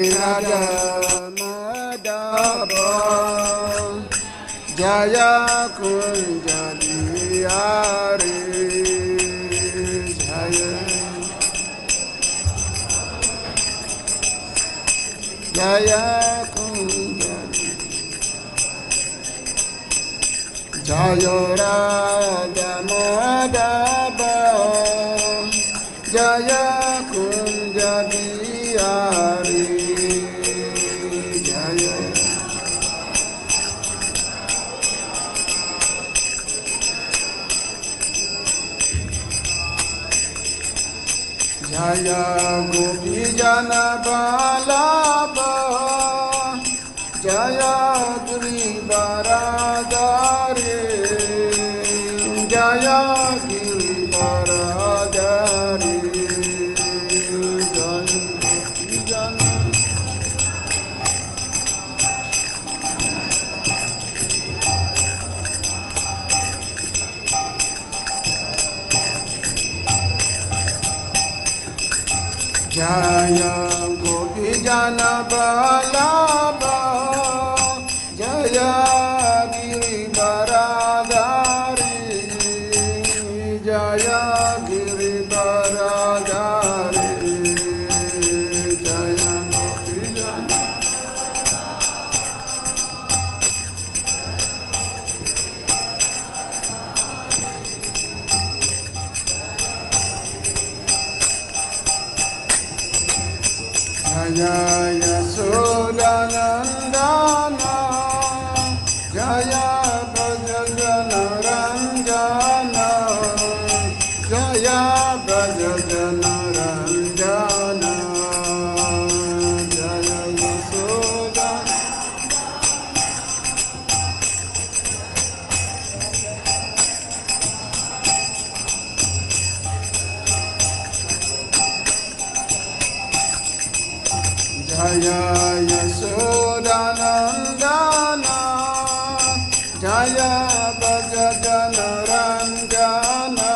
Radha-madhava Jaya Kunja-bihari Jaya Jaya Kunja Jaya Radha-madhava Jaya Kunja-bihari Jaya Gopijana Vallabha Jaya Girivaradhari Jaya Girivaradhari Jaya Gopijana Jaya Gopijana Vallabha Jaya Girivaradhari Jaya Girivaradhari Jaya Gopijana Jaya Yasodhanandana Jaya Brajajana-ranjana Jaya Brajajana-ranjana Jaya Yasodhanandana Jaya Yasodhanandana Jaya Brajajana-ranjana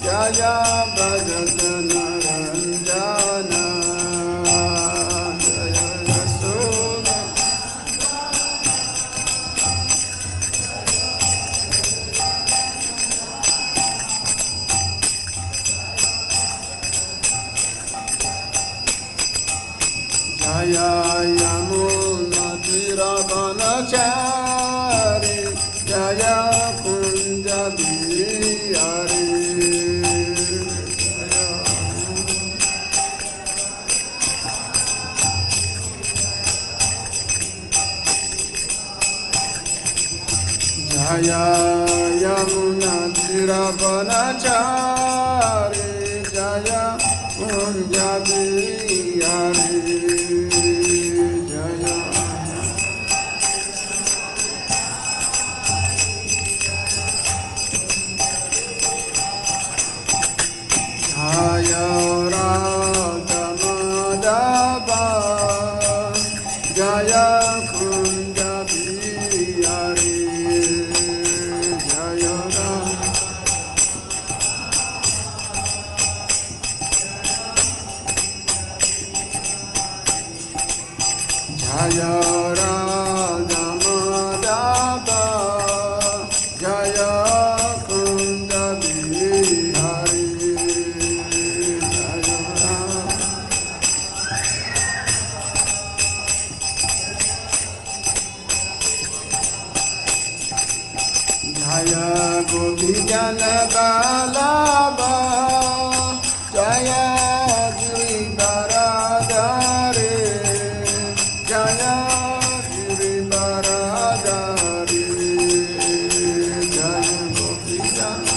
Jaya Brajajana-ranjana Jaya Yasodhanandana Jaya Yamuna-tira-vanachari Jaya Kunja-bihari Jaya Yamuna-tira-vanachari Jaya Kunja-bihari Jaya Radha-madhava Jaya Kunja-bihari Jaya Jaya Radha-madhava Jaya Kunja-bihari Jaya Gopijana Vallabha Jaya Girivaradhari Jaya Girivaradhari Jaya Gopijana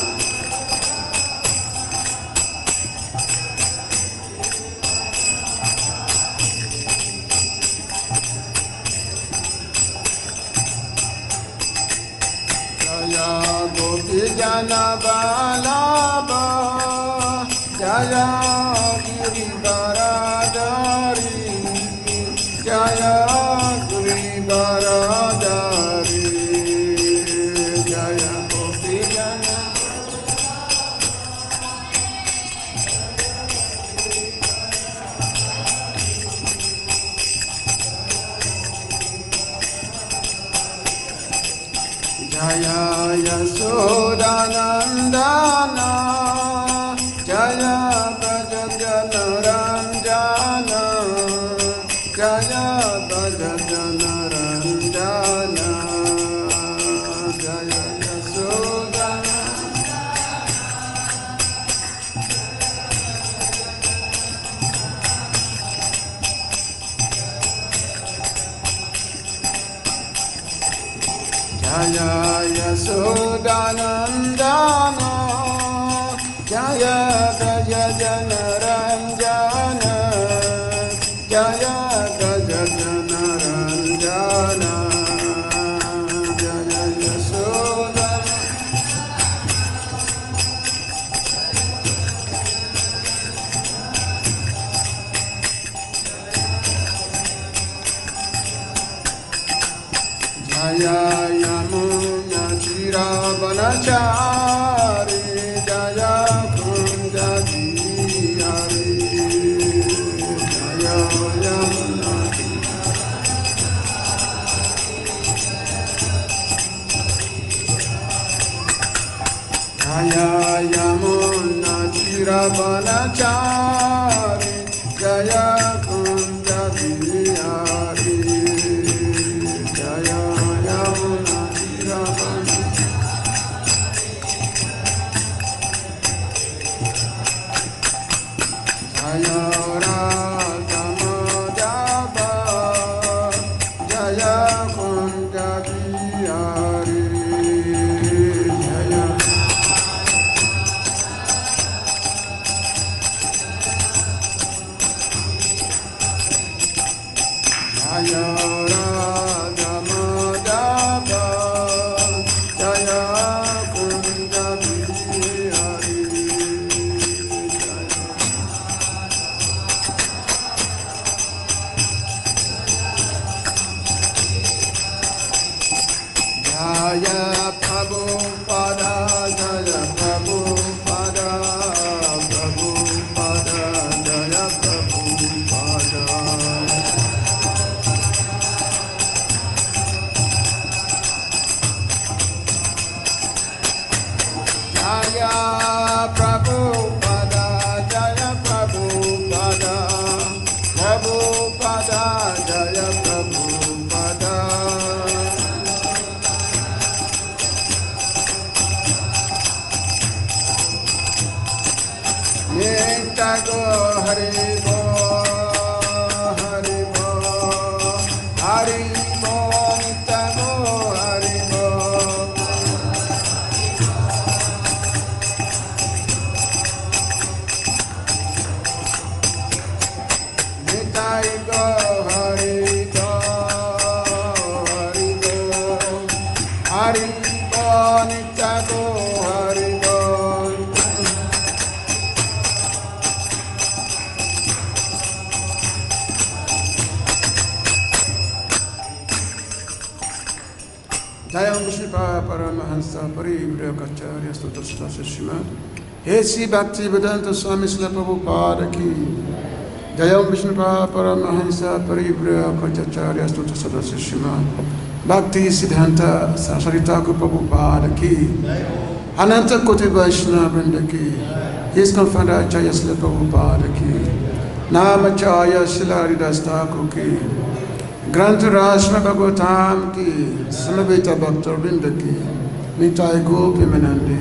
Jaya Gopijana Vallabha Jaya Yasodhanandana Jaya Bhajajanaranjana Jaya Bhajajanaranjana Jaya Yasodhanandana Jaya Yasodhanandana Jaya Bhajajanaranjana Jaya Bhajajanaranjana Jaya Yasodhanandana Jaya Yamuna Chiravanachari Jaya Kunjadiyari Jaya Yamuna Jaya Yamuna Chiravanachari Jaya Kunjadiyari Jaya Yamuna Chiravanachari Jaya Radha-madhava Jaya Kunjadiyari Jaya Jaya Radha-madhava Jaya Kunjadiyari Jaya Prabhupada Jaya Prabhupada Prabhupada Jaya Prabhupada Jaya Prabhupada Jaya Prabhupada Prabhupada Jaya Prabhupada Nitago Hari Bo Hari Bo Hari Bo Nitago Hari Bo Nitaigo Hari Bo Hari Bo Hari Bo Nitago Hari Bo Jayam Vishnupa Paramahansa Parivriya-kacharya Stotastasya He Sri Bhakti-vedanta Swami Srila Prabhupada ki Jayam Vishnupa Paramahansa Parivriya-kacharya Stotastasya Bhakti Siddhanta Saraswati Prabhupada ki Ananta Koti Vaishnava Vrinda ki ISKCON founder Acharya Srila Prabhupada ki Namacharya Srila Haridas ki Grantha Rashma Bhagavatam ki Samaveta Bhakta Vrinda ki Nitai Gopi Menande.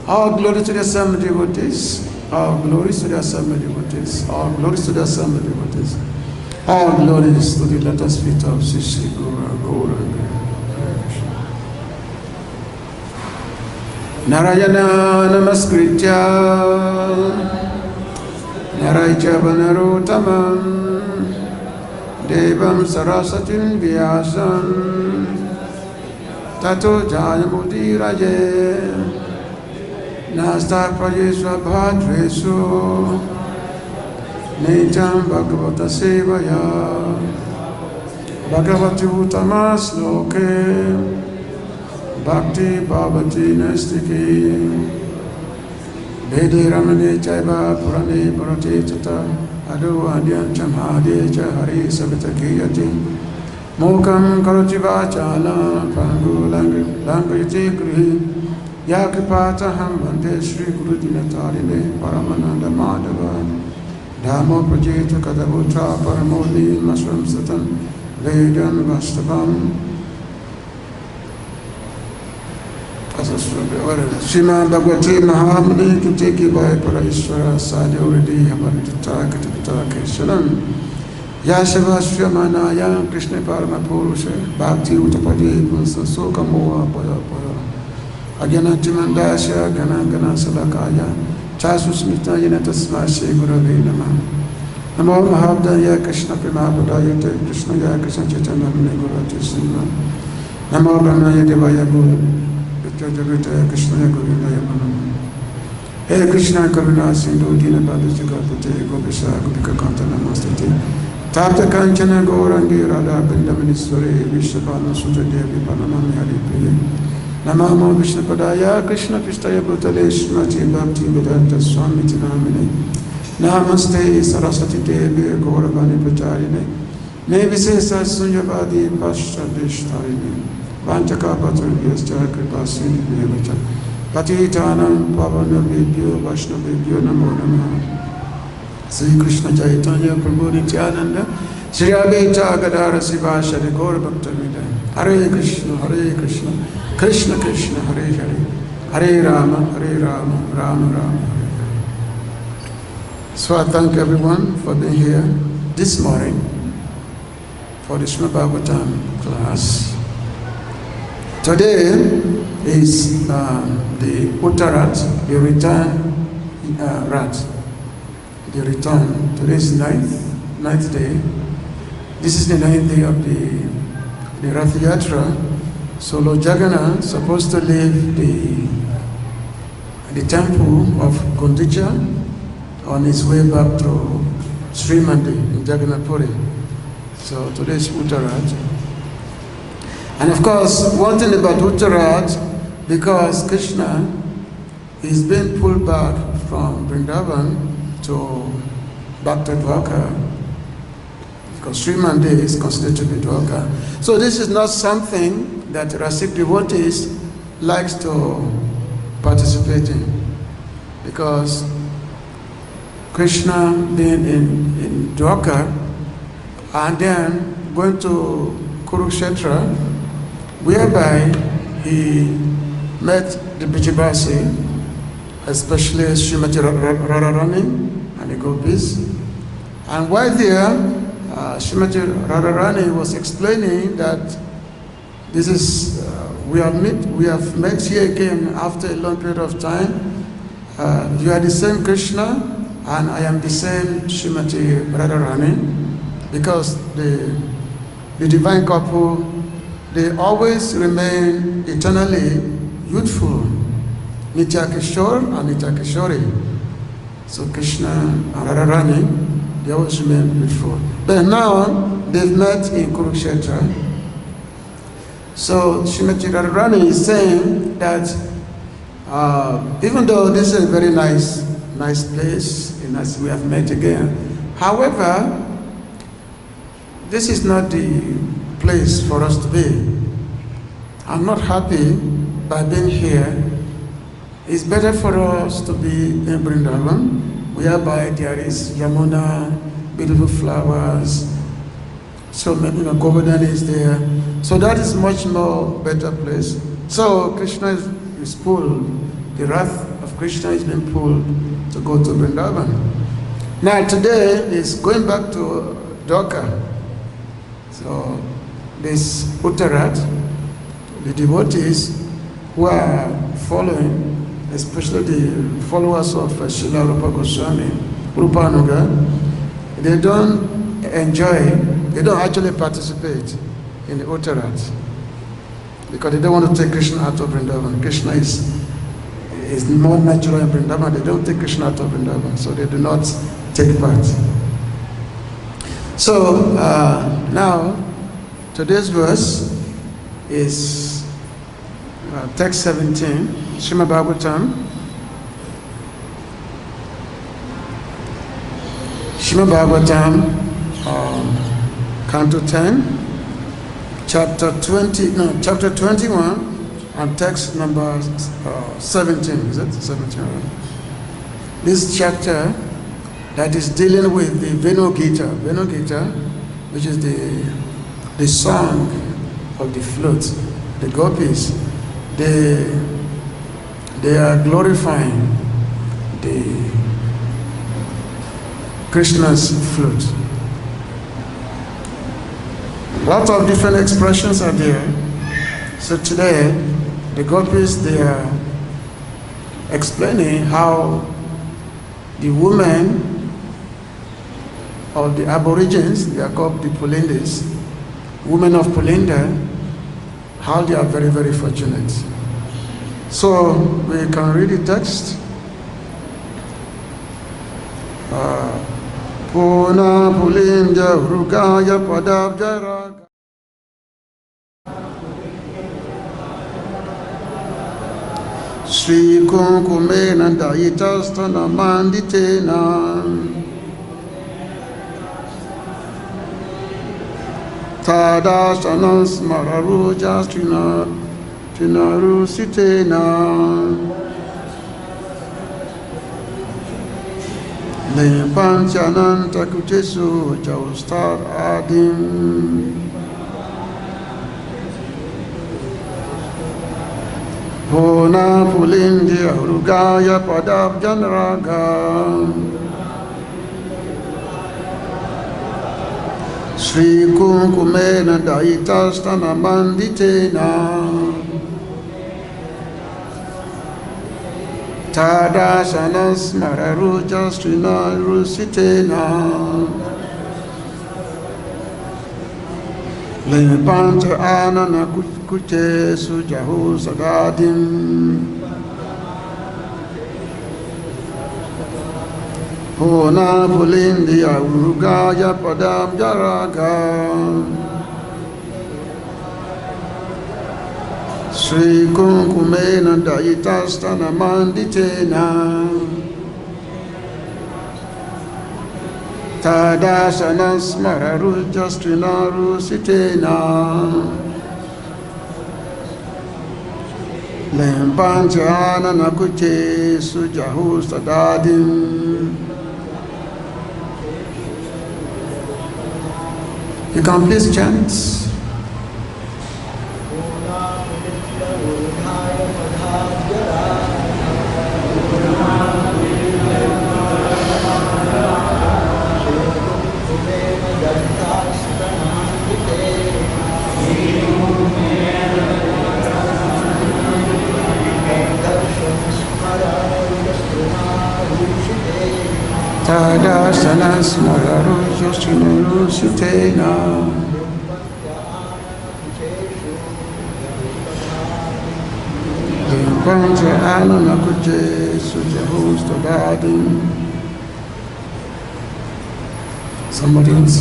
All glory to the Assembled devotees. All glory to the Assembled devotees. All glory to the Assembled devotees. All glories to the lotus feet of Sri Gauranga. Narayana Namaskritya Narayana Devam Sarasatin Vyasam Tato Jayamudiraye Nasta Prajeswa Bhadresu Nityam Bhagavata Sevaya Bhagavati Uttamas Loke Bhakti Bhavati Nastiki Vede Ramane Chaiva Purane Parate Tata Adu Adyan Chamhade Chahari Savitakiyati Mukam karoti vācālam pangu langayate grihi Yakipataham vande śrī-kuṅkumena paramananda madhava Dhammo prajeta kadavutra paramodhi masram satam Vedan vastavam Srimad Bhagavati Mahamuni Kiteki Bhai Para Iswara Sadhya Uridi Haparitata Katipita Keshalam Yashava Manaya Krishna Parama Purusha Bhakti Utapadi Punsasoka Moha Pada Agyanati-mandasya Gana Salakaya Chasusmita Yanatasvasya Gurave Namah Namo Mahabdaya Krishna Prema-padābja-rāga Krishna Ya Krishna Chaitanya Gurati Sima Namo Brahmaya Devaya Guru Jagata Krishna Govindaya Manam Hey Krishna Karuna Sindhu Dīnabandhu Jagapate Gopisa Gopika Kanta Namastati Tapta Kanchana Gaurangi Radha Vrindavan Vishabhanu Sutta Devi Panamami Hari Priya Namamo Vishnu Padaya Krishna Pristaya Bhutale Srimati Bhakti Vedanta Swami Tinamine Namaste Saraswati Devi Gauravani Pacharine Nevisesa Sunyavadi Pashtadishtarine Vantaka Patrabhyascha Kripasini Devacha Patitanam Pavanabhibhyo Vaishnavibhyo Namo Namaha Sri Krishna Chaitanya Prabhu Nityananda Sri Advaita Gadara Siva Shri Gaura Bhakta-vrinda Hare Krishna Krishna Krishna Hare Hare Hare Rama Rama Rama Hare Hare. So I thank everyone for being here this morning for the Srimad Bhagavatam class. Today is the Uttarat, the return rat. The return. Today is ninth day. This is the ninth day of the Rath Yatra. So Lord Jagannath is supposed to leave the temple of Gundicha on his way back to Sri Mandi in Jagannath Puri. So today is Uttarat. And of course, one thing about Uttarat, because Krishna is being pulled back from Vrindavan back to Dwarka, because Sri Mandi is considered to be Dwarka. So this is not something that Rasik devotees likes to participate in, because Krishna being in Dwarka and then going to Kurukshetra, whereby he met the Bijibasi, especially Srimati Radharani and the gopis. And while there, Srimati Radharani was explaining that this is we have met here again after a long period of time. You are the same Krishna, and I am the same Srimati Radharani, because the divine couple, they always remain eternally youthful, Nitya Kishore and Nitya Kishori. So Krishna and Radharani, they always remain youthful. But now they've met in Kurukshetra. So Srimati Radharani is saying that even though this is a very nice place, as we have met again, however, this is not the place for us to be. I'm not happy by being here. It's better for us to be in Vrindavan, whereby there is Yamuna, beautiful flowers, so Govardhan is there. So that is much more better place. So Krishna is pulled. The wrath of Krishna is being pulled to go to Vrindavan. Now today is going back to Dwarka. So this Uttarat, the devotees who are following, especially the followers of Srila Rupa Goswami, Rupanuga, they don't actually participate in the Uttarat, because they don't want to take Krishna out of Vrindavan. Krishna is more natural in Vrindavan. They don't take Krishna out of Vrindavan, so they do not take part. So now, today's verse is text 17, Srimad Bhagavatam, Canto 10, chapter 21 and text number 17. Is it 17? This chapter that is dealing with the Vrindavan, which is the song of the flute. The gopis, they are glorifying the Krishna's flute. Lots of different expressions are there. So today, the gopis, they are explaining how the women of the aborigines, they are called the Pulindyas, women of Pulindya, how they are very, very fortunate. So we can read the text. Pulindya urugāya-padābja-rāga. śrī-kuṅkumena dayitā-stana-maṇḍitena. tad-darśana-smara-rujas tṛṇa-rūṣitena. limpantya ānana-kuceṣu jahus tad-ādhim. pulindya urugāya-padābja-rāga. śrī-kuṅkumena dayitā-stana-maṇḍitena. tad-darśana-smara-rujas tṛṇa-rūṣitena. limpantya ānana-kuceṣu jahus tad-ādhim. pulindya urugāya-padābja-rāga. śrī-kuṅkumena dayitā-stana-maṇḍitena. tad-darśana-smara-rujas tṛṇa-rūṣitena. limpantya ānana-kuceṣu jahus tad-ādhim. You can please chant. tad-darśana-smara-rujas tṛṇa-rūṣitena. limpantya ānana-kuceṣu jahus tad-ādhim. Somebody else.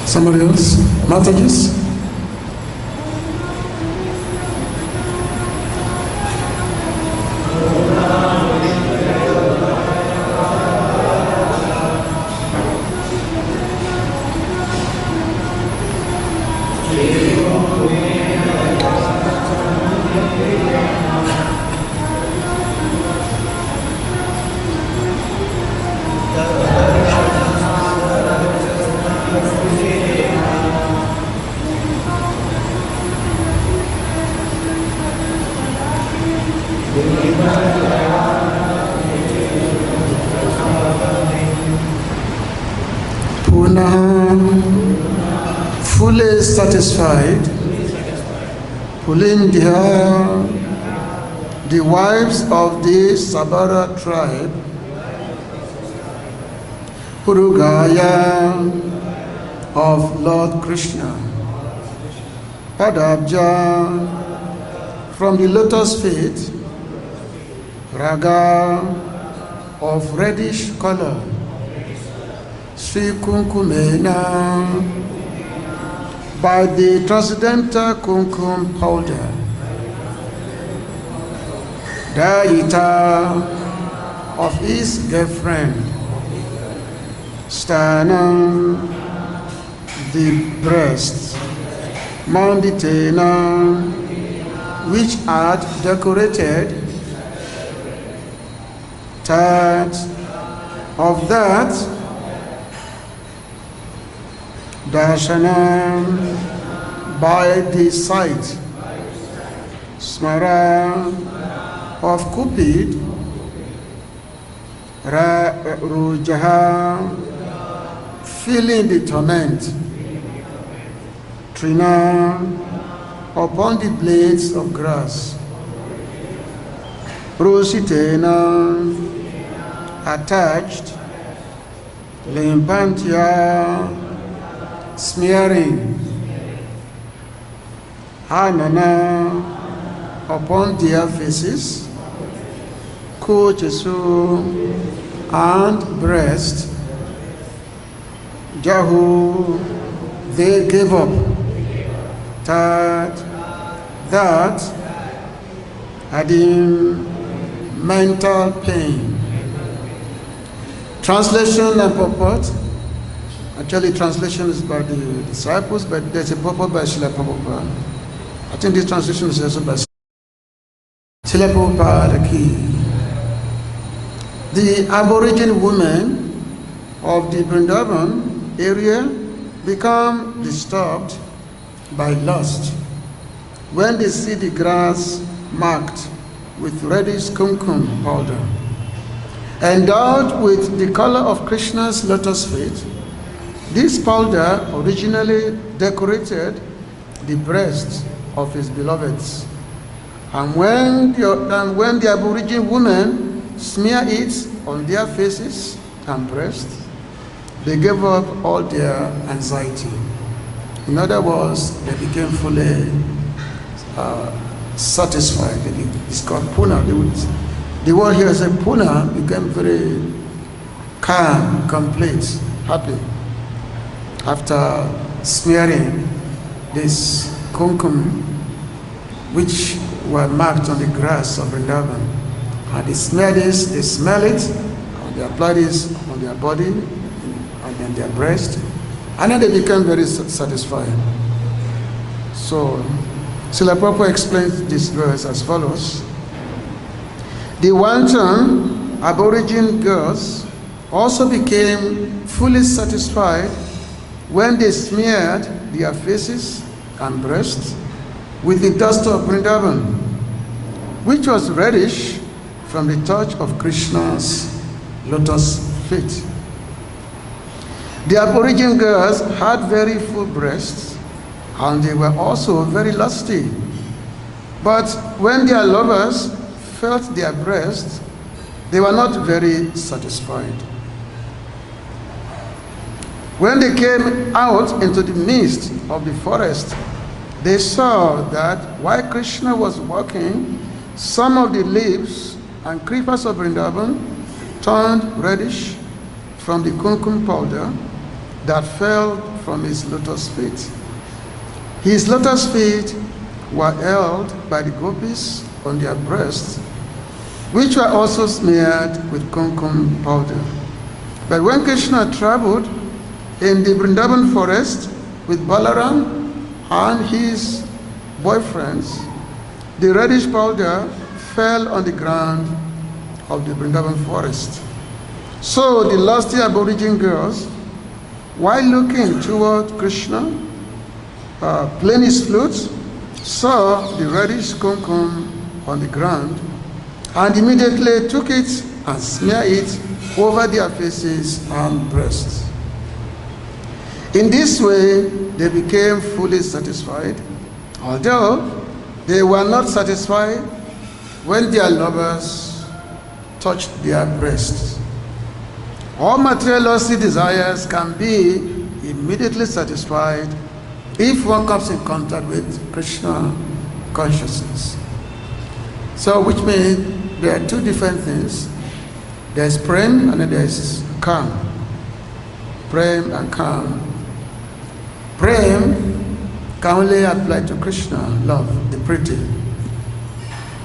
Somebody else? Mataji's? Fully satisfied, pulindya, the wives of the Śabara tribe, urugāya of Lord Kṛṣṇa, pada-abja from the lotus feet, raga of reddish color, śrī-kuṅkumena by the transcendental kuṅkuma powder, dayitā of his girlfriend, stana the breast, maṇḍitena which had decorated, tad of that, darśana by the sight, smara of Cupid, rujaḥ feeling the torment, tṛṇa upon the blades of grass, tṛṇa-rūṣitena attached, limpantya smearing, ānana upon their faces, kuceṣu and breast, jahuḥ they gave up, tad-ādhim mental pain. Translation and purport. Actually, translation is by the disciples, but there's a purport by Srila Prabhupada. I think this translation is also by Srila Prabhupada. The Aboriginal women of the Vrindavan area become disturbed by lust when they see the grass marked with reddish kuṅkuma powder. Endowed with the color of Krishna's lotus feet, this powder originally decorated the breasts of his beloveds. And when the Aboriginal women smear it on their faces and breasts, they gave up all their anxiety. In other words, they became fully satisfied. It's called pūrṇāḥ. The word here is pūrṇāḥ, became very calm, complete, happy after smearing this kuṅkuma, which were marked on the grass of Vrindavan. And they smear this, they smell it, and they apply this on their body and then their breast, and then they become very satisfied. So, Srila Prabhupada explains this verse as follows. The wanton Aboriginal girls also became fully satisfied when they smeared their faces and breasts with the dust of Vrindavan, which was reddish from the touch of Krishna's lotus feet. The Aboriginal girls had very full breasts, and they were also very lusty. But when their lovers felt their breasts, they were not very satisfied. When they came out into the midst of the forest, they saw that while Krishna was walking, some of the leaves and creepers of Vrindavan turned reddish from the kuṅkuma powder that fell from his lotus feet. His lotus feet were held by the gopis on their breasts, which were also smeared with kuṅkuma powder. But when Krishna traveled in the Vrindavan forest with Balaram and his boyfriends, the reddish powder fell on the ground of the Vrindavan forest. So the lusty Aboriginal girls, while looking toward Krishna, playing his flute, saw the reddish kuṅkuma on the ground and immediately took it and smeared it over their faces and breasts. In this way, they became fully satisfied, although they were not satisfied when their lovers touch their breasts. All material lusty desires can be immediately satisfied if one comes in contact with Krishna consciousness. So, which means there are two different things. There's prem and then there's kam. Prem and kam. Prem can only apply to Krishna, love, the pretty.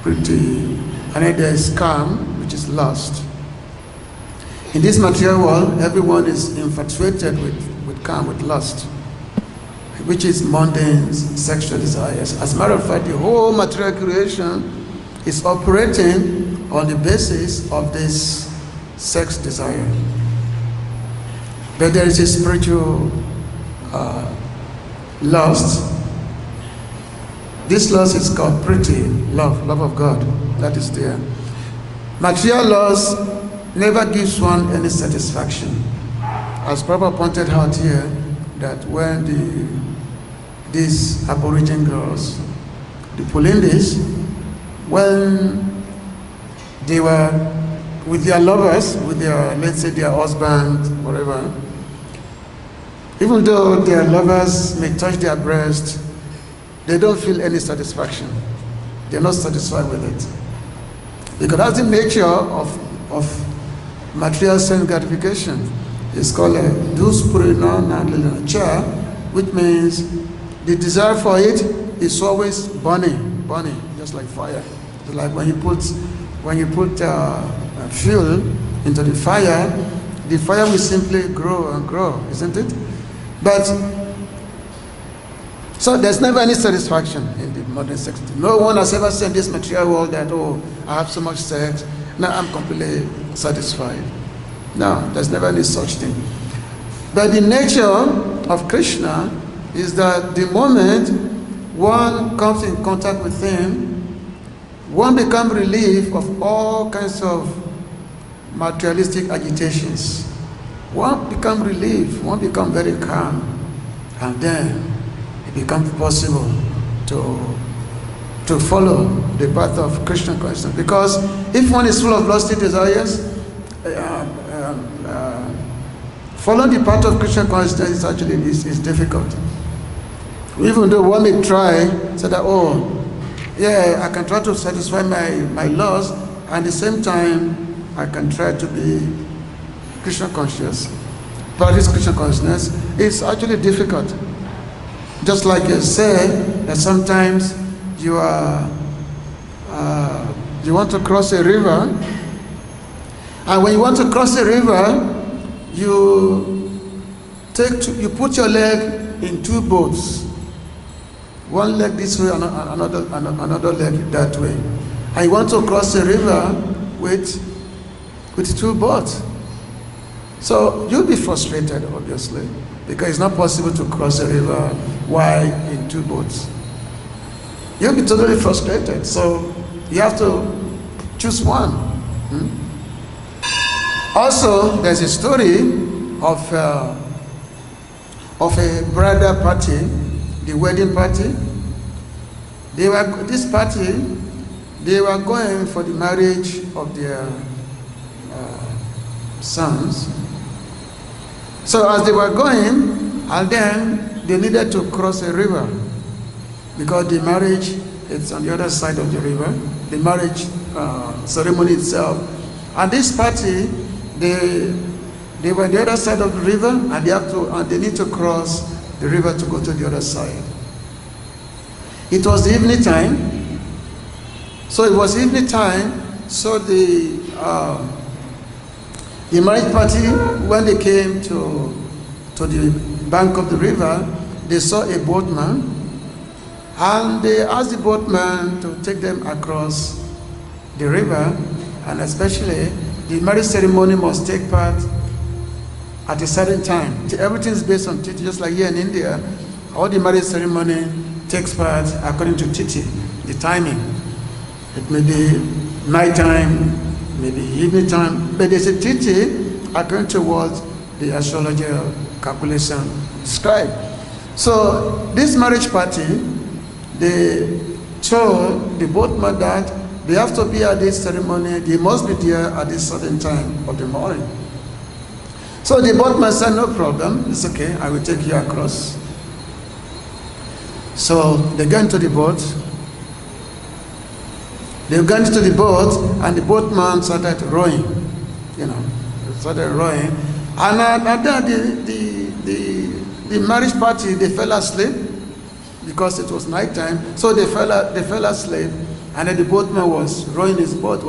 And then there's kam, which is lust. In this material world, everyone is infatuated with kam, with lust, which is mundane sexual desires. As a matter of fact, the whole material creation is operating on the basis of this sex desire. But there is a spiritual lust. This lust is called pretty, love of God. That is there. Material lust never gives one any satisfaction. As Prabhupada pointed out here, that when these Aboriginal girls, the Pulindyas, when they were with their lovers, with their, let's say, their husband, whatever, even though their lovers may touch their breast, they don't feel any satisfaction. They're not satisfied with it. Because that's the nature of material sense gratification. It's called a pūrṇāḥ, which means the desire for it is always burning, just like fire. So like when you put fuel into the fire will simply grow and grow, isn't it? But so there's never any satisfaction in the modern sex. No one has ever said in this material world that, oh, I have so much sex, now I'm completely satisfied. No, there's never any such thing. But the nature of Krishna is that the moment one comes in contact with him, one becomes relieved of all kinds of materialistic agitations. One becomes relieved, one becomes very calm, and then it becomes possible to follow the path of Krishna consciousness. Because if one is full of lusty desires, following the path of Krishna consciousness is actually is difficult. Even though one may try, say that, oh, yeah, I can try to satisfy my lust, and at the same time, I can try to be Krishna conscious. Practice Krishna consciousness is actually difficult. Just like you say that sometimes you want to cross a river, and when you want to cross a river, you put your leg in two boats. One leg this way, another leg that way. And you want to cross a river with two boats. So you'll be frustrated, obviously, because it's not possible to cross a river while in two boats. You'll be totally frustrated. So you have to choose one. Also, there's a story of a bridal party, the wedding party. They were going for the marriage of their sons. So as they were going, and then they needed to cross a river, because the marriage is on the other side of the river, the marriage ceremony itself. And this party, they were on the other side of the river, and they need to cross the river to go to the other side. It was the evening time, so it was evening time. So the marriage party, when they came to the bank of the river, they saw a boatman, and they asked the boatman to take them across the river, and especially the marriage ceremony must take part at a certain time. Everything is based on Tithi, just like here in India. All the marriage ceremony takes part according to Tithi, the timing. It may be night time, maybe evening time, but there's a Tithi according to what the astrologer calculation described. So this marriage party, they told the boatman that they have to be at this ceremony, they must be there at this certain time of the morning. So the boatman said, no problem, it's okay, I will take you across. So they got into the boat. They got into the boat, and the boatman started rowing, started rowing. And then the marriage party, they fell asleep because it was night time. So they fell asleep, and then the boatman was rowing his boat,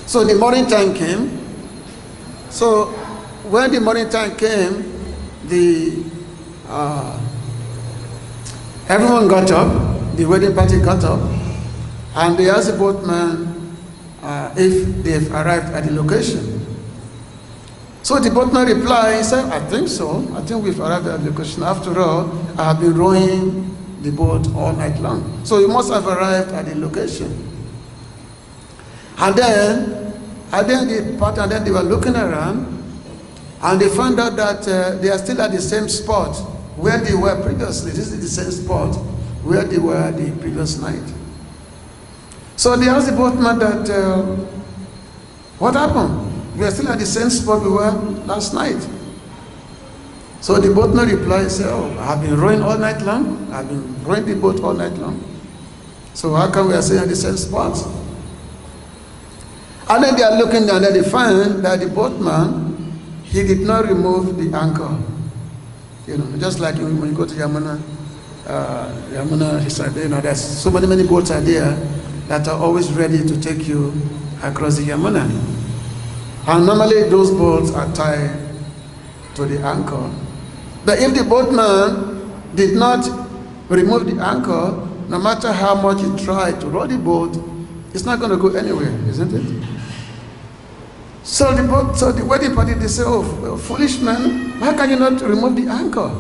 So the morning time came. So when the morning time came, everyone got up, the wedding party got up, and they asked the boatman if they've arrived at the location. So the boatman replied, he said, I think so. I think we've arrived at the location. After all, I have been rowing the boat all night long. So you must have arrived at the location. And then they were looking around, and they found out that they are still at the same spot where they were previously. This is the same spot where they were the previous night. So they asked the boatman that, what happened? We are still at the same spot we were last night. So the boatman replied, said, oh, I've been rowing all night long. I've been rowing the boat all night long. So how come we are still at the same spot? And then they are looking down, and they find that the boatman, he did not remove the anchor. Just like when you go to Yamuna, he said, there's so many boats are there that are always ready to take you across the Yamuna. And normally those boats are tied to the anchor. But if the boatman did not remove the anchor, no matter how much he tried to row the boat, it's not going to go anywhere, isn't it? So the wedding party, they say, oh, foolish man, why can you not remove the anchor?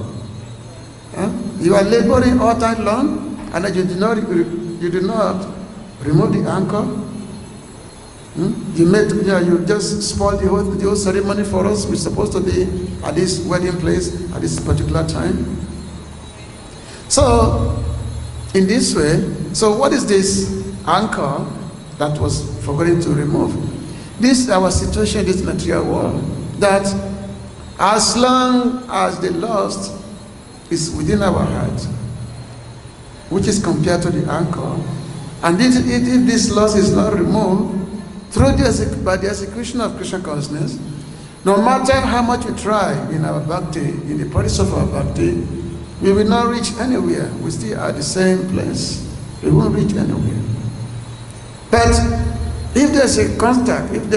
You are laboring all night long, and you did not remove the anchor. You just spoiled the whole ceremony for us. We're supposed to be at this wedding place at this particular time. So, in this way, so what is this anchor that was forgotten to remove? This is our situation in this material world, that as long as the lust is within our heart, which is compared to the anchor, and if this lust is not removed by the execution of Krishna consciousness, no matter how much we try in our bhakti, in the practice of our bhakti, we will not reach anywhere. We still are at the same place. We won't reach anywhere. But if there is a contact with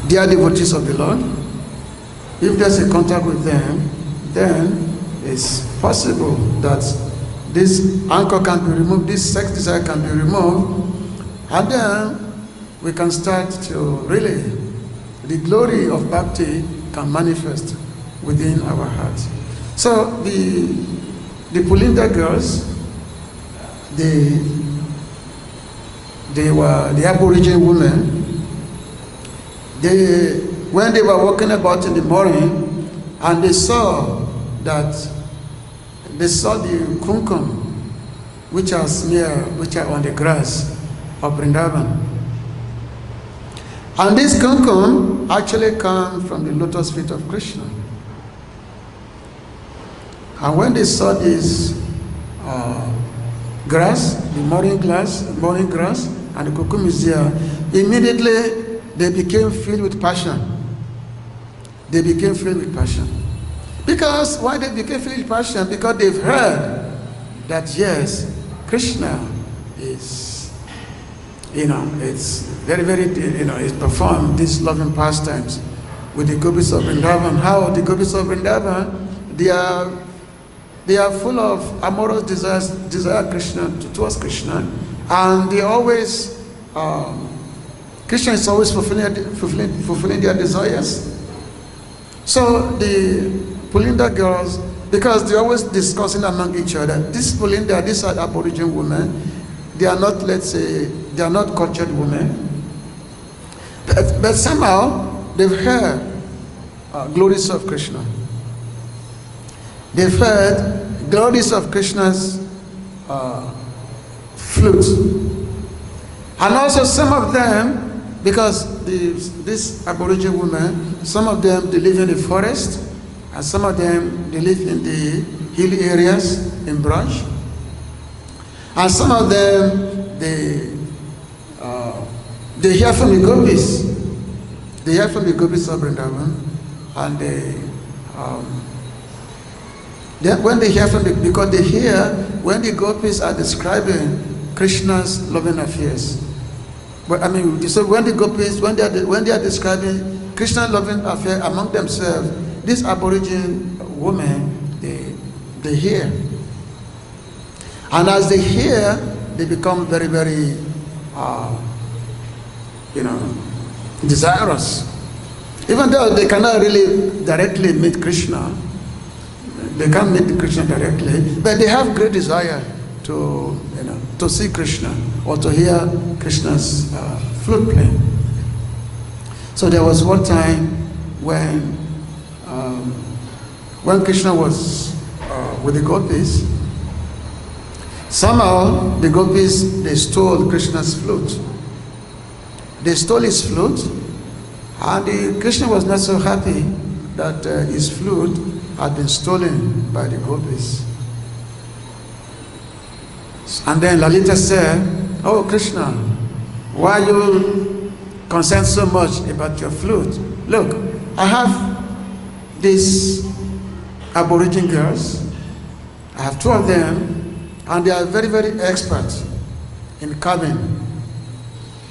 dear devotees of the Lord, if there's a contact with them, then it's possible that this anchor can be removed, this sex desire can be removed, and then we can start to really, the glory of bhakti can manifest within our hearts. So the Pulindya girls, they were the Aboriginal women. When they were walking about in the morning, and they saw the kuṅkuma, which are on the grass of Vrindavan. And this kuṅkuma actually comes from the lotus feet of Krishna. And when they saw this grass, the morning grass, and the kuṅkuma is there, immediately they became filled with passion. They became filled with passion. Because why they became filled with passion? Because they've heard that yes, Krishna is, it's very, very, it's performed these loving pastimes with the gopis of Vrindavan. How the gopis of Vrindavan, they are full of amorous desire Krishna towards Krishna, and they always Krishna is always fulfilling their desires. So the Pulindya girls, because they're always discussing among each other, these are Aboriginal women, they are not, let's say, they are not cultured women, but somehow they've heard glories of Krishna. They've heard glories of Krishna's flute. And also some of them, because this Aboriginal women, some of them they live in the forest, and some of them they live in the hilly areas in brush, and some of them they hear from the gopis. They hear from the gopis of Vrindavan, and when they hear from because they hear when the gopis are describing Krishna's loving affairs. But I mean, so when the gopis, when they are describing Krishna's loving affair among themselves, these Aboriginal women, they hear. And as they hear, they become very, very, desirous. Even though they cannot really directly meet Krishna, they can't meet Krishna directly, but they have great desire to see Krishna or to hear Krishna's flute playing. So there was one time when Krishna was with the gopis. Somehow the gopis, they stole Krishna's flute. They stole his flute, and Krishna was not so happy that his flute had been stolen by the gopis. And then Lalita said, "Oh Krishna, why you concerned so much about your flute? Look, I have these Aboriginal girls. I have 2 of them, and they are very, very expert in carving.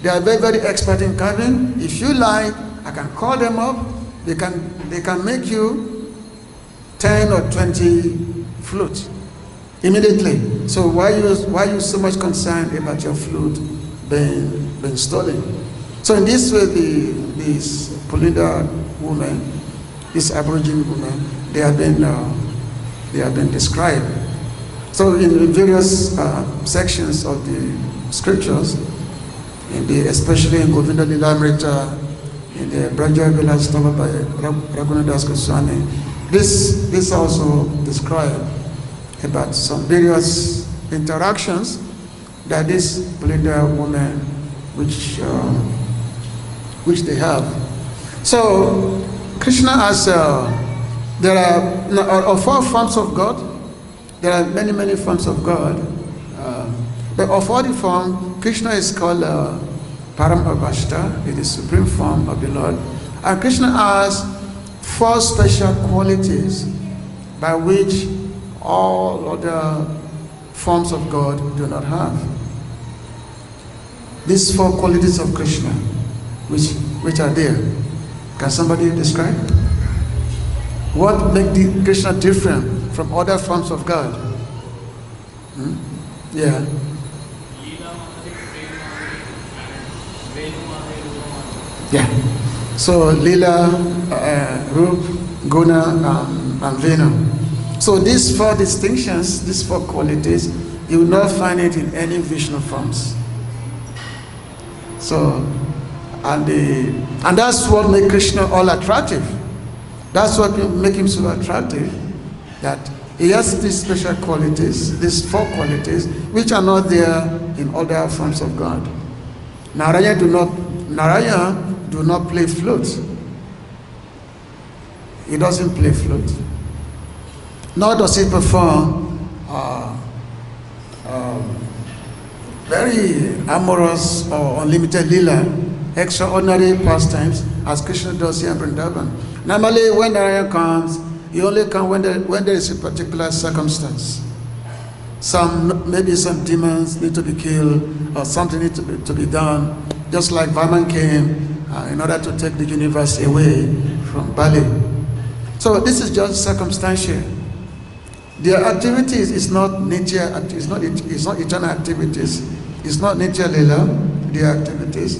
They are very, very expert in carving. If you like, I can call them up. They can make you 10 or 20 flutes immediately. So why you so much concerned about your flute being stolen?" So in this way, these Pulindya women, these Aboriginal women, they have been described. So in various sections of the scriptures, especially in Govinda Lilamrita, in the Braja Vilas Tava by Raghunadas Goswami, this also describes about some various interactions that these Pulindya women which they have. So Krishna has there are 4 forms of God. There are many, many forms of God, but of all the forms, Krishna is called Param-abhashta, it is the supreme form of the Lord. And Krishna has 4 special qualities by which all other forms of God do not have. These 4 qualities of Krishna, which are there. Can somebody describe? What makes Krishna different from other forms of God? Yeah. Yeah. So Lila, Rup, Guna, and Venu. So these 4 distinctions, these 4 qualities, you will not find it in any Vishnu forms. So, and that's what makes Krishna all attractive. That's what makes him so attractive, that he has these special qualities, these 4 qualities, which are not there in other forms of God. Narayana do not play flute. He doesn't play flute. Nor does he perform very amorous or unlimited lila, extraordinary pastimes, as Krishna does here in Vrindavan. Normally, when Narayana comes, he only comes when there is a particular circumstance. Maybe some demons need to be killed, or something needs to be done. Just like Vaman came in order to take the universe away from Bali. So this is just circumstantial. Their activities is not nature. It's not eternal activities. It's not nature lila. Their activities,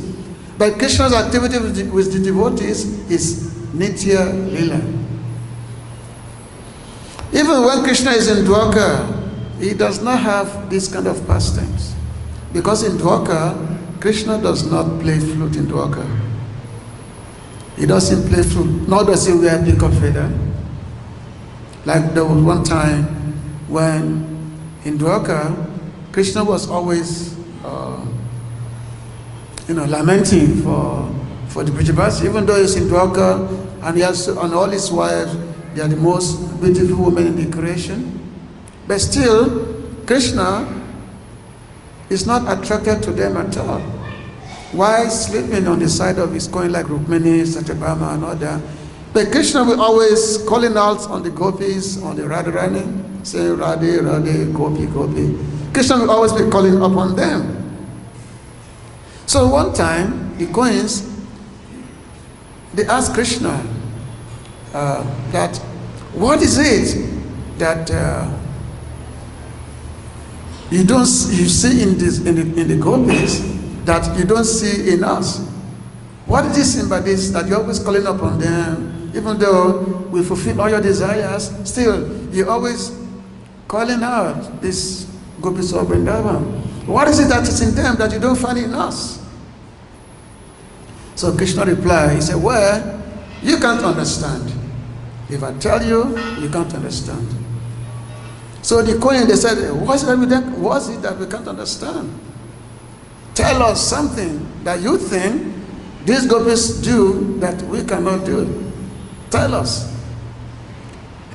but Krishna's activity with the devotees is nitya lila. Even when Krishna is in Dwarka, he does not have this kind of pastimes, because in Dwarka, Krishna does not play flute in Dwarka. He doesn't play flute, nor does he wear peacock feather. Like there was one time when in Dwarka, Krishna was always lamenting for the Brajavasi, even though he's in Dwarka and he has and all his wives, they are the most beautiful women in the creation. But still, Krishna is not attracted to them at all. Why sleeping on the side of his coin like Rukmini, Satyabhama and all that? But Krishna will always calling out on the gopis, on the Radharani, saying Radhe, Radhe, Gopi, Gopi. Krishna will always be calling upon them. So one time, the coins, they asked Krishna that, what is it that you see in the gopis that you don't see in us? What is this in by this that you're always calling upon them? Even though we fulfill all your desires, still you're always calling out this gopis of Vrindavan. What is it that is in them that you don't find in us? So Krishna replied, he said, well, you can't understand. If I tell you, you can't understand. So the coin, they said, what's it that we can't understand? Tell us something that you think these gopis do that we cannot do. Tell us.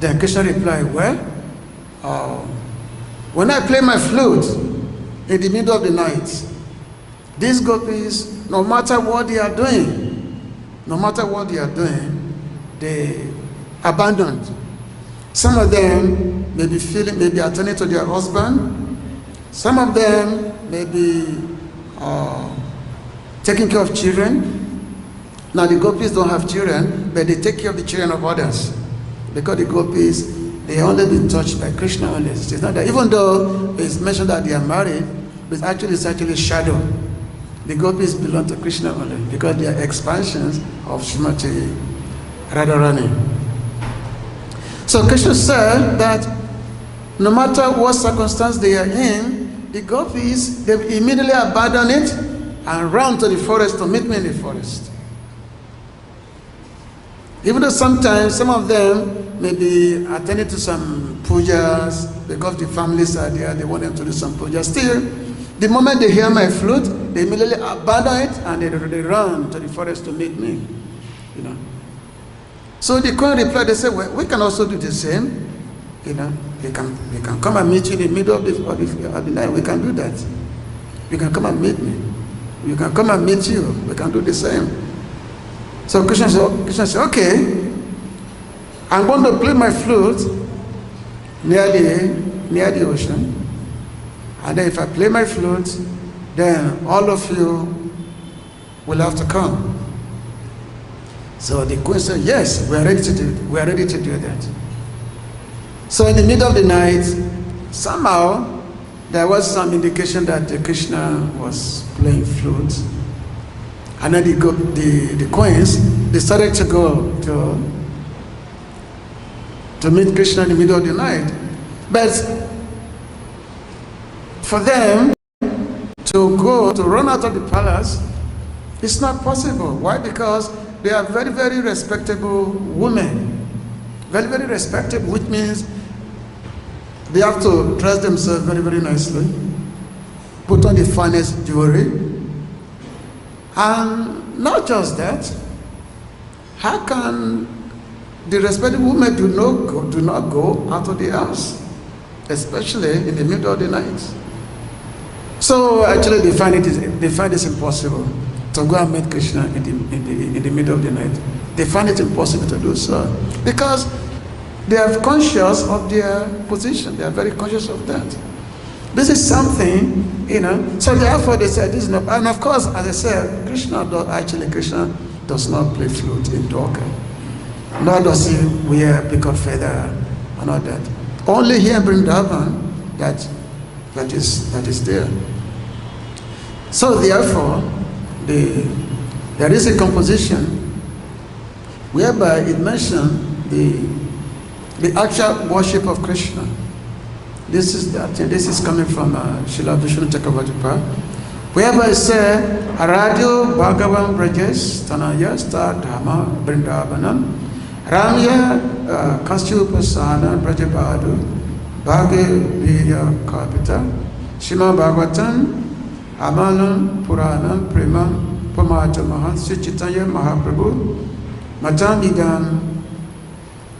Then Krishna replied, well, when I play my flute in the middle of the night, these gopis, no matter what they are doing, they abandoned. Some of them may be attending to their husband. Some of them may be taking care of children. Now the gopis don't have children, but they take care of the children of others. Because the gopis, they only been touched by Krishna only. It's not that, even though it's mentioned that they are married, but it's actually shadow. The gopis belong to Krishna only because they are expansions of Srimati Radharani. So Krishna said that no matter what circumstance they are in, the gopis, they immediately abandon it and run to the forest to meet me in the forest. Even though sometimes some of them may be attending to some pujas because the families are there, they want them to do some pujas. Still, the moment they hear my flute, they immediately abandon it and they run to the forest to meet me. So the queen replied, they said, well, we can also do the same. We can come and meet you in the middle of the night. We can do that. You can come and meet me. You can come and meet you. We can do the same. So Krishna said, okay, I'm going to play my flute near the ocean. And then if I play my flute, then all of you will have to come. So the queen said, yes, we are ready to do that. So in the middle of the night, somehow there was some indication that Krishna was playing flute. And then the queens decided to go to meet Krishna in the middle of the night. But for them to run out of the palace, it's not possible. Why? Because they are very, very respectable women. Very, very respectable, which means they have to dress themselves very, very nicely, put on the finest jewelry. And not just that, how can the respectable women do not go out of the house, especially in the middle of the night? So actually they find it impossible to go and meet Krishna in the middle of the night. They find it impossible to do so because they are conscious of their position. They are very conscious of that. This is something, so therefore they said this is not, and of course, as I said, Krishna does not play flute in Dwarka. Nor does he wear peacock feather and all that. Only here in Vrindavan that is there. So therefore, there is a composition whereby it mentions the actual worship of Krishna. This is coming from Srila Vishnu Chakravarti, whereby it says, Aradyo Bhagavan Brajas Tanayas Tad-Dharma Vrindavanam Ramya Kasyu Pasana Brajabadu Bhagavad-Gita, Śrīmad Bhagavatam, Amalam, Puranam, Premam, Pamajamahan, Sri Chaitanya Mahaprabhu, Matam Idam,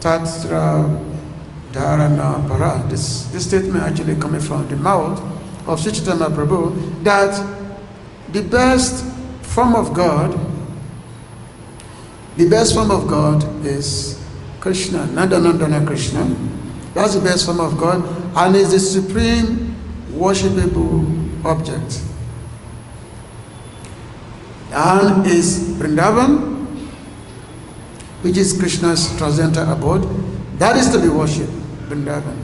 tad-darśana-smara-rujas. This statement actually coming from the mouth of Sri Chaitanya Mahaprabhu, that the best form of God is Krishna, Nandana Krishna. That's the best form of God, and is the supreme worshipable object. And is Vrindavan, which is Krishna's transcendental abode, that is to be worshipped, Vrindavan.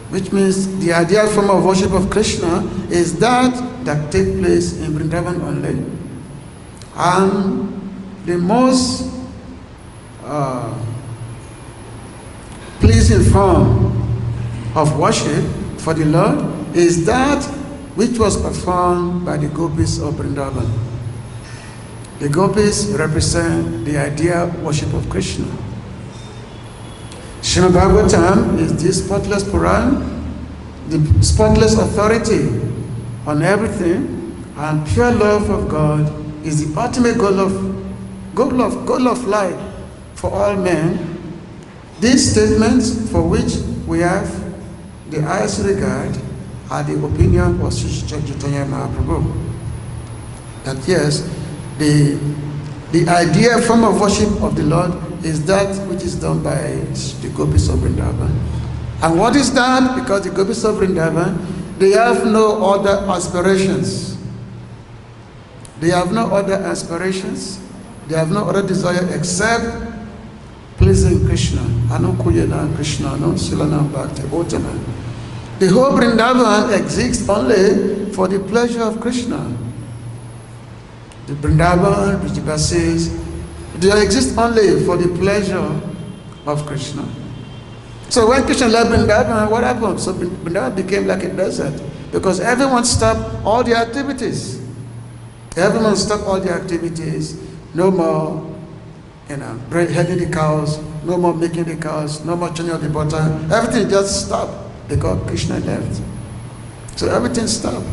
Which means the ideal form of worship of Krishna is that takes place in Vrindavan only. And the most pleasing form of worship for the Lord is that which was performed by the gopis of Vrindavan. The gopis represent the ideal worship of Krishna. Śrīmad Bhagavatam is the spotless Puran, the spotless authority on everything, and pure love of God is the ultimate goal of life for all men. These statements, for which we have the highest regard, are the opinion of Sri Chaitanya Mahaprabhu. That yes, the ideal form of worship of the Lord is that which is done by the gopis of Vrindavan. And what is that? Because the gopis of Vrindavan, they have no other aspirations. They have no other aspirations. They have no other desire except pleasing Krishna. Ānana-kuceṣu Krishna, no Silana Bhakti Otana. The whole Vrindavan exists only for the pleasure of Krishna. The Vrindavan, Vrijavasis, they exist only for the pleasure of Krishna. So when Krishna left Vrindavan, what happened? So Vrindavan became like a desert, because everyone stopped all the activities. Everyone stopped all the activities. No more, heading the cows, no more milking the cows, no more churning of the butter. Everything just stopped because Krishna left. So everything stopped.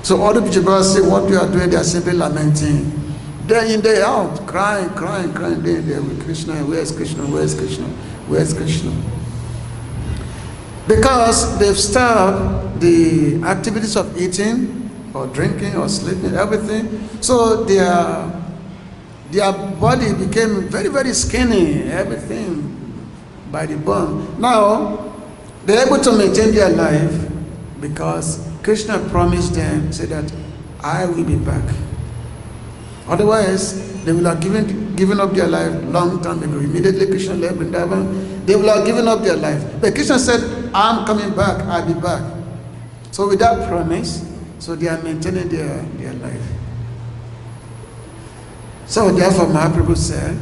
So all the people say what you are doing, they are simply lamenting. Day in, day out, crying, day in, day with Krishna. Where's Krishna? Where's Krishna? Where's Krishna? Because they've stopped the activities of eating or drinking or sleeping, everything. So their body became very, very skinny, everything by the bone. Now, they're able to maintain their life because Krishna promised them, said that I will be back. Otherwise, they will have given up their life long time ago. Immediately Krishna left Vrindavan, they will have given up their life. But Krishna said, I'm coming back, I'll be back. So with that promise, so they are maintaining their life. So therefore Mahaprabhu said,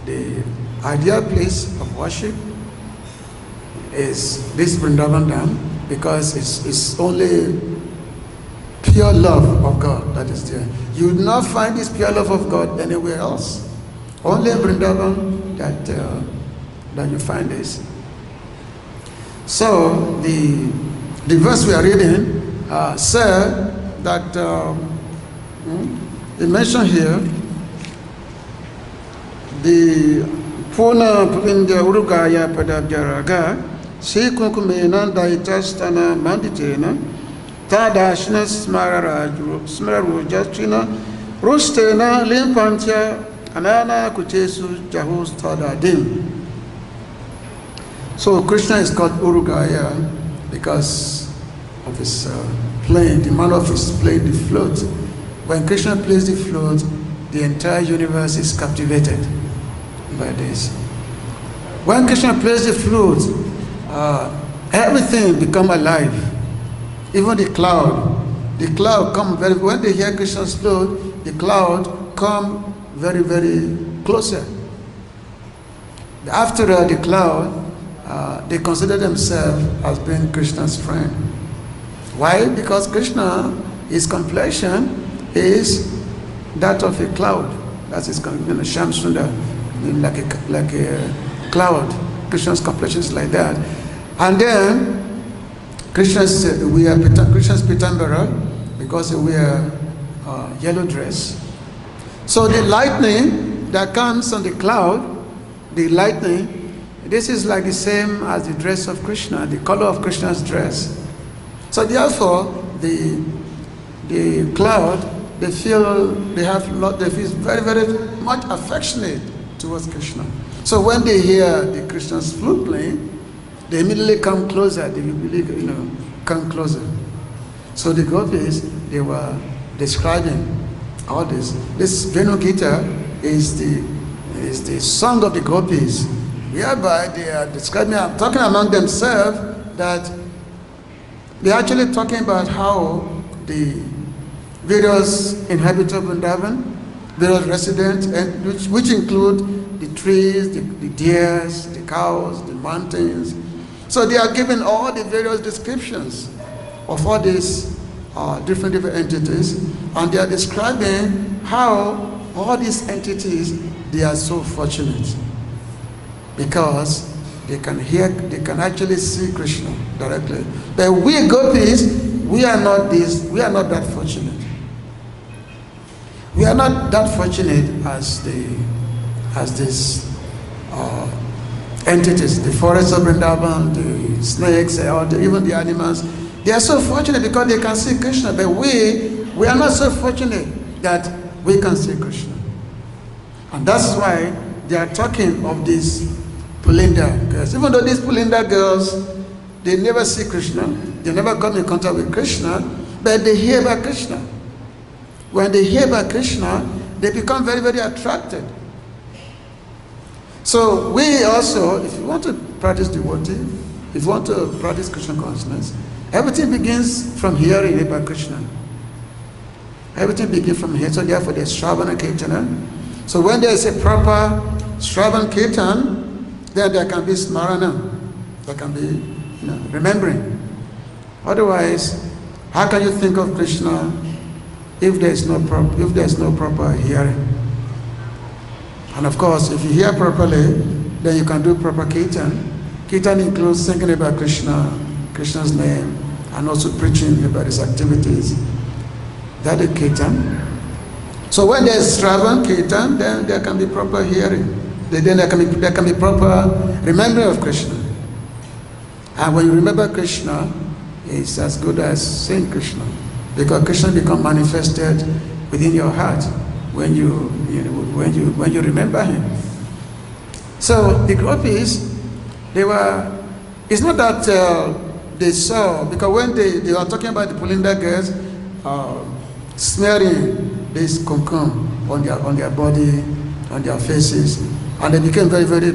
the ideal place of worship is this Vrindavan Dham, because it's only pure love of God that is there. You will not find this pure love of God anywhere else. Only in Vrindavan that you find this. So the verse we are reading said that it mentioned here the pulindya urugāya-padābja-rāga, śrī-kuṅkumena dayitā-stana-maṇḍitena, tad-darśana-smara-rujas, tṛṇa-rūṣitena, limpantya, ānana-kuceṣu, jahus, tad-ādhim. So Krishna is called urugāya because of his playing, the manner of his playing the flute. When Krishna plays the flute, the entire universe is captivated by this. When Krishna plays the flute, everything becomes alive. Even the cloud come very, when they hear Krishna's flute, the cloud come very, very closer. After the cloud, they consider themselves as being Krishna's friend. Why? Because Krishna, his complexion is that of a cloud. That is Shamsundar, like a cloud. Krishna's complexion is like that. And then Krishna's pitambara, because they wear yellow dress. So the lightning that comes on the cloud, the lightning, this is like the same as the dress of Krishna, the color of Krishna's dress. So therefore, the cloud, they feel very, very much affectionate towards Krishna. So when they hear the Krishna's flute playing, they immediately come closer. They really, come closer. So the gopis, they were describing all this. This Vrindavan is the song of the gopis, whereby they are describing, talking among themselves, that they're actually talking about how the various inhabitants of Vrindavan, various residents, and which include the trees, the deers, the cows, the mountains. So they are giving all the various descriptions of all these different entities, and they are describing how all these entities, they are so fortunate because they can actually see Krishna directly. But we gopis, we are not that fortunate. We are not that fortunate as these entities, the forests of Vrindavan, the snakes, even the animals. They are so fortunate because they can see Krishna, but we are not so fortunate that we can see Krishna. And that's why they are talking of these pulindya girls. Even though these pulindya girls, they never see Krishna, they never come in contact with Krishna, but they hear about Krishna. When they hear about Krishna, they become very, very attracted. So we also, if you want to practice devotee, if you want to practice Krishna consciousness, everything begins from hearing about Krishna. Everything begins from here. So therefore there's Śrāvana Kirtana. So when there is a proper Śrāvana Kirtan, then there can be smarana. There can be remembering. Otherwise, how can you think of Krishna if there is no proper hearing? And of course, if you hear properly, then you can do proper kirtan. Kirtan includes thinking about Krishna, Krishna's name, and also preaching about his activities. That is kirtan. So when there is Śrāvana Kirtan, then there can be proper hearing. Then there can be proper remembering of Krishna. And when you remember Krishna, it's as good as saying Krishna, because Krishna becomes manifested within your heart when you remember him. So the gopis, it's not that they saw, because when they were talking about the pulindya girls smearing this kuṅkuma on their body, on their faces, and they became very, very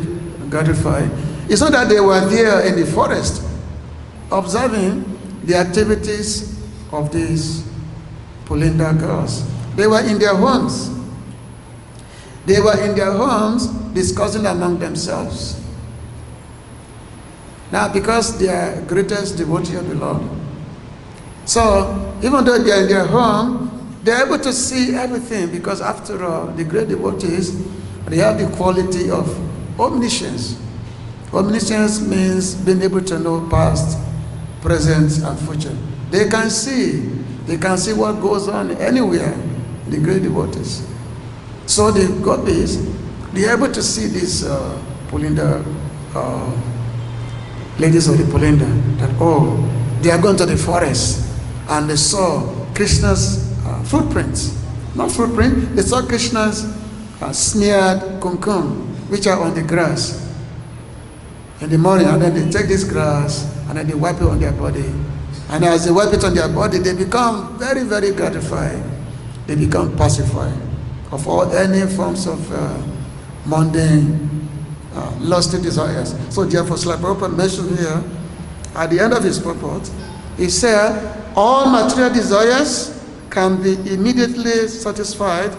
gratified. It's not that they were there in the forest observing the activities of these pulindya girls. They were in their homes. They were in their homes discussing among themselves. Now, because they are greatest devotee of the Lord, so even though they are in their home, they are able to see everything, because after all, the great devotees, they have the quality of omniscience. Omniscience means being able to know past, present, and future. They can see what goes on anywhere, the great devotees. So the gopis, they are able to see these pulindya, ladies of the pulindya, that they are going to the forest, and they saw Krishna's footprints. Not footprint, they saw Krishna's smeared kuṅkuma, which are on the grass in the morning, and then they take this grass and then they wipe it on their body. And as they wipe it on their body, they become very, very gratified. They become pacified of all any forms of mundane, lusty desires. So therefore, Srila Prabhupada mentioned here, at the end of his purport, he said, all material desires can be immediately satisfied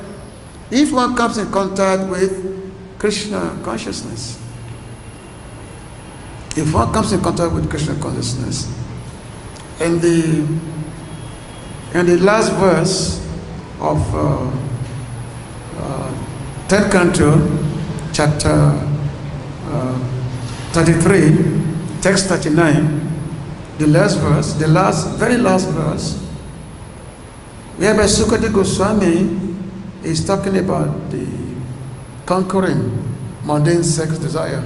if one comes in contact with Krishna consciousness. If one comes in contact with Krishna consciousness. In the last verse of 3rd canto, chapter 33, text 39, the last verse, very last verse, whereby Sukadeva Goswami is talking about the conquering mundane sex desire.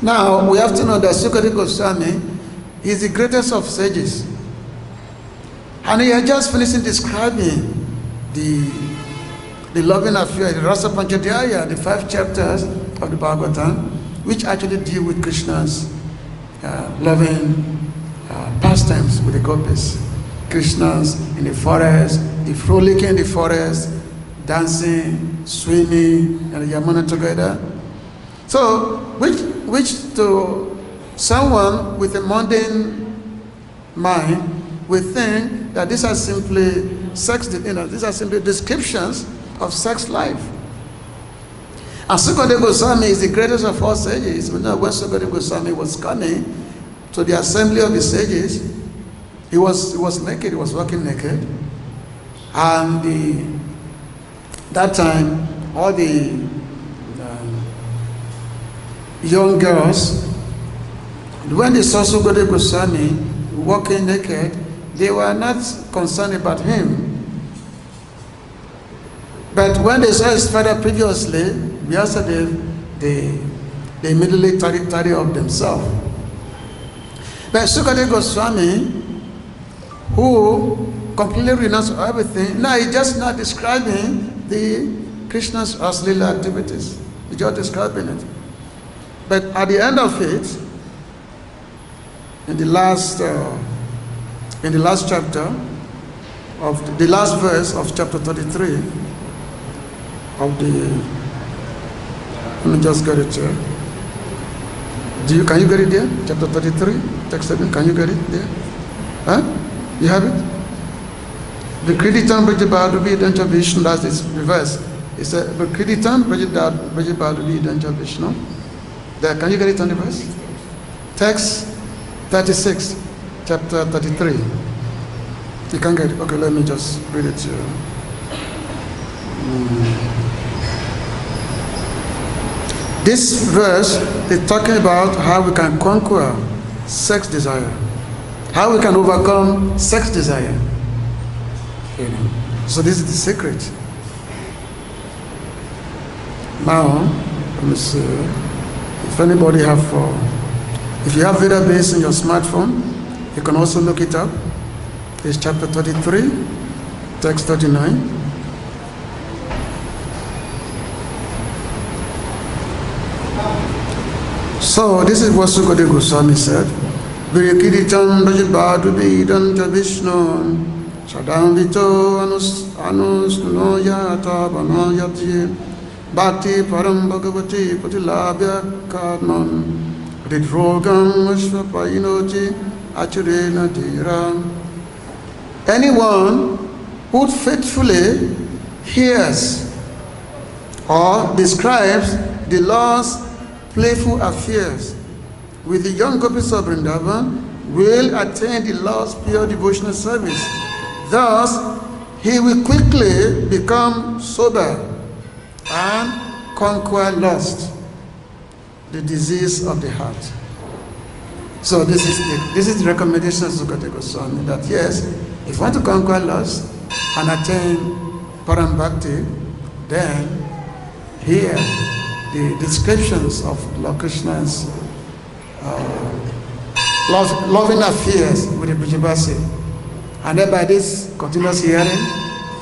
Now, we have to know that Sukadeva Goswami is the greatest of sages. And he had just finished describing the loving affair, the Rasa Panchadhyaya, the 5 chapters of the Bhagavatam, which actually deal with Krishna's loving pastimes with the gopis. Krishna's in the forest, the frolicking in the forest, dancing, swimming, and Yamuna together. So, which to someone with a mundane mind will think that these are simply these are simply descriptions of sex life. And Sukadeva Goswami is the greatest of all sages. We know when Sukadeva Goswami was coming to the assembly of the sages, he was naked, he was walking naked. And that time, all the young girls, when they saw Sukadeva Goswami walking naked, they were not concerned about him. But when they saw his father previously, they immediately tidy up themselves. But Sukadeva Goswami, who completely renounced everything, now he's just not describing the Krishna's Raslila activities. He's just describing it. But at the end of it, in the last chapter of the last verse of chapter 33 of the, let me just get it here. Can you get it there? Chapter 33, text 7. Can you get it there? Huh? You have it? Vikriditam Brajabhadubi Dancha Vishnu. That's this reverse. It's a Vikriditam Brajabhadubi Dancha Vishnu. There, can you get it on the verse? Text 36, chapter 33. You can get it. Okay, let me just read it to you. This verse is talking about how we can conquer sex desire, how we can overcome sex desire. So this is the secret. Now, let me see. If anybody if you have database in your smartphone, you can also look it up. It's chapter 33, text 39. So this is what Sukadeva Goswami said. Virikiritam Brajabhadubidan Vishnu Sadam Vito Anusno Yata Banayati Bhakti Param Bhagavati Patilabhya Karman Ridrogam Ashvapayinoti Acharena Dhira. Anyone who faithfully hears or describes the Lord's playful affairs with the young gopis of Vrindavan will attain the Lord's pure devotional service. Thus, he will quickly become sober and conquer lust, the disease of the heart. So this is the recommendation of Sukadeva Goswami, that yes, if you want to conquer lust and attain Param Bhakti, then here the descriptions of Lord Krishna's loving affairs with the Brajabasi, and then by this continuous hearing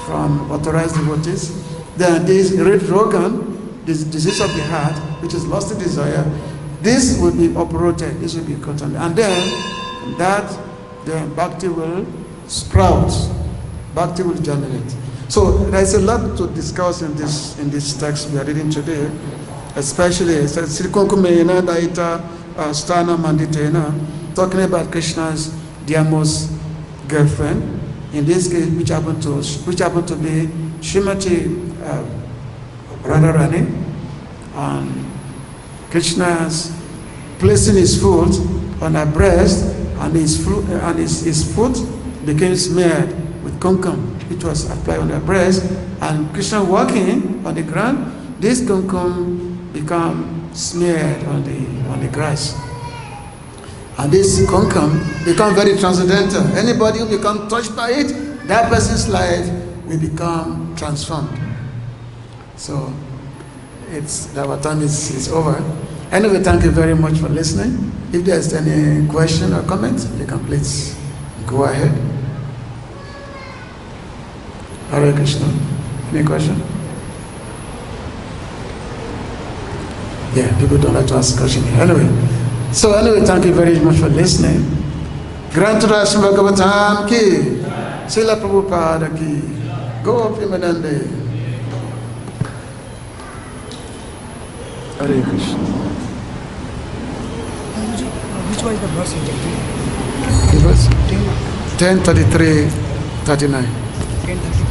from authorized devotees, then this red rogan, this disease of the heart, which is lusty desire, this will be uprooted, this will be cut on, and then bhakti will sprout, bhakti will germinate. So there is a lot to discuss in this text we are reading today, especially it says śrī-kuṅkumena dayitā-stana-maṇḍitena, talking about Krishna's dearmost girlfriend, in this case which happened to be Srimati Radharani, and Krishna's placing his foot on her breast, and his foot became smeared with kuṅkuma, which was applied on her breast, and Krishna walking on the ground, this kuṅkuma become smeared on the grass. And this kuṅkuma become very transcendental. Anybody who becomes touched by it, that person's life will become transformed. So our time is over. Anyway, thank you very much for listening. If there's any question or comment, you can please go ahead. Hare Krishna. Any question? Yeah, people don't like to ask questions. Anyway, thank you very much for listening. Grant to us Bhagavatam ki, Srila Prabhupada ki, Go Primadande. Hare Krishna. Which was the verse exactly? It was 10:33, 39. 10:33.